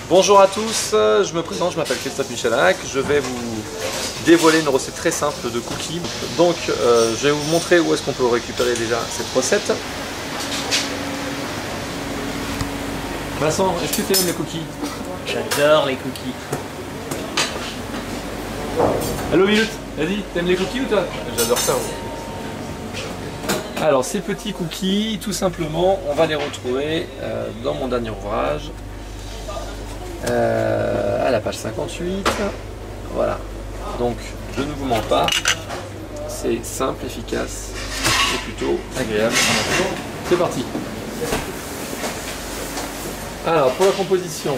Bonjour à tous, je me présente, je m'appelle Christophe Michalak, je vais vous dévoiler une recette très simple de cookies. Donc je vais vous montrer où est-ce qu'on peut récupérer déjà cette recette. Vincent, est-ce que tu aimes les cookies? J'adore les cookies. Allo Minute, vas-y, t'aimes les cookies ou toi? J'adore ça. Alors ces petits cookies, tout simplement, on va les retrouver dans mon dernier ouvrage, à la page 58. Voilà, donc je ne vous mens pas, c'est simple, efficace et plutôt agréable. C'est parti. Alors pour la composition,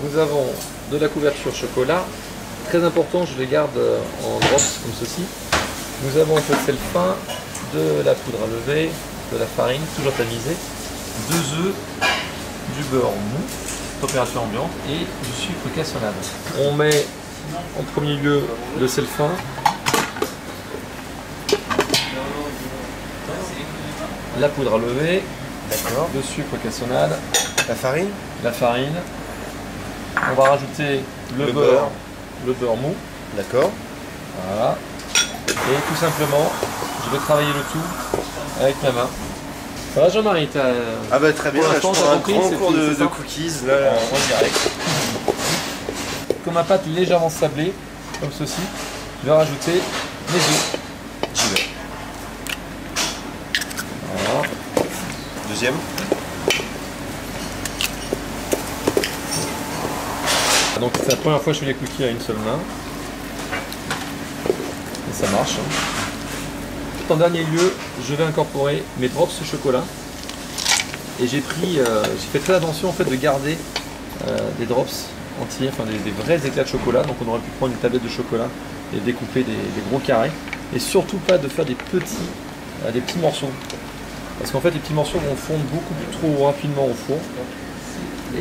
nous avons de la couverture chocolat, très important, je les garde en drops comme ceci. Nous avons un peu de sel fin, de la poudre à lever, de la farine, toujours tamisée, 2 œufs, du beurre mou, température ambiante et du sucre cassonade. On met en premier lieu le sel fin, la poudre à lever, le sucre cassonade, la farine. On va rajouter le beurre mou. D'accord. Voilà. Et tout simplement, je vais travailler le tout avec ma main. Voilà Jean-Marie, Ah bah très bien, pour là, je l'instant, prends t'as un compris, grand c'est cours de simple. cookies, là, en direct. Comme ma pâte légèrement sablée, comme ceci, je vais rajouter mes œufs. J'y vais. Voilà. Deuxième. Donc c'est la première fois que je fais les cookies à une seule main. Et ça marche. En dernier lieu, je vais incorporer mes drops de chocolat. Et j'ai fait très attention en fait de garder des drops entiers, enfin des vrais éclats de chocolat. Donc on aurait pu prendre une tablette de chocolat et découper des gros carrés. Et surtout pas de faire des petits morceaux. Parce qu'en fait les petits morceaux vont fondre beaucoup trop rapidement au four.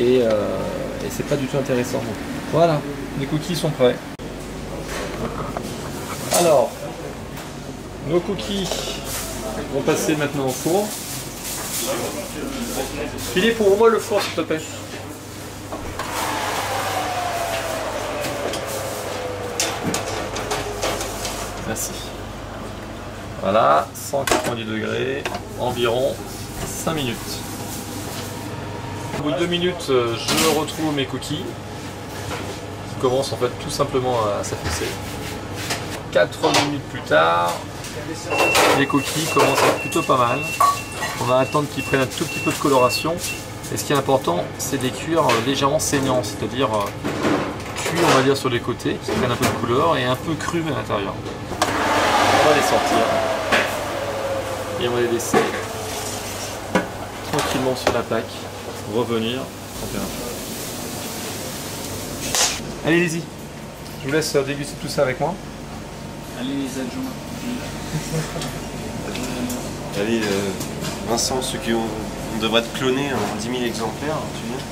Et c'est pas du tout intéressant. Donc, voilà, les cookies sont prêts. Alors, nos cookies vont passer maintenant au four. Philippe, ouvre-moi le four s'il te plaît. Merci. Voilà, 190 degrés, environ 5 minutes. Au bout de 2 minutes, je retrouve mes cookies qui commencent en fait tout simplement à s'affaisser. 4 minutes plus tard, les coquilles commencent à être plutôt pas mal. On va attendre qu'ils prennent un tout petit peu de coloration. Et ce qui est important, c'est de les cuire légèrement saignants, c'est-à-dire cuits on va dire sur les côtés, qui prennent un peu de couleur et un peu cru à l'intérieur. On va les sortir et on va les laisser tranquillement sur la plaque. Revenir température. Allez, allez-y. Je vous laisse déguster tout ça avec moi. Allez les adjoints. Allez, Vincent, on devrait te cloner en 10 000 exemplaires, tu viens?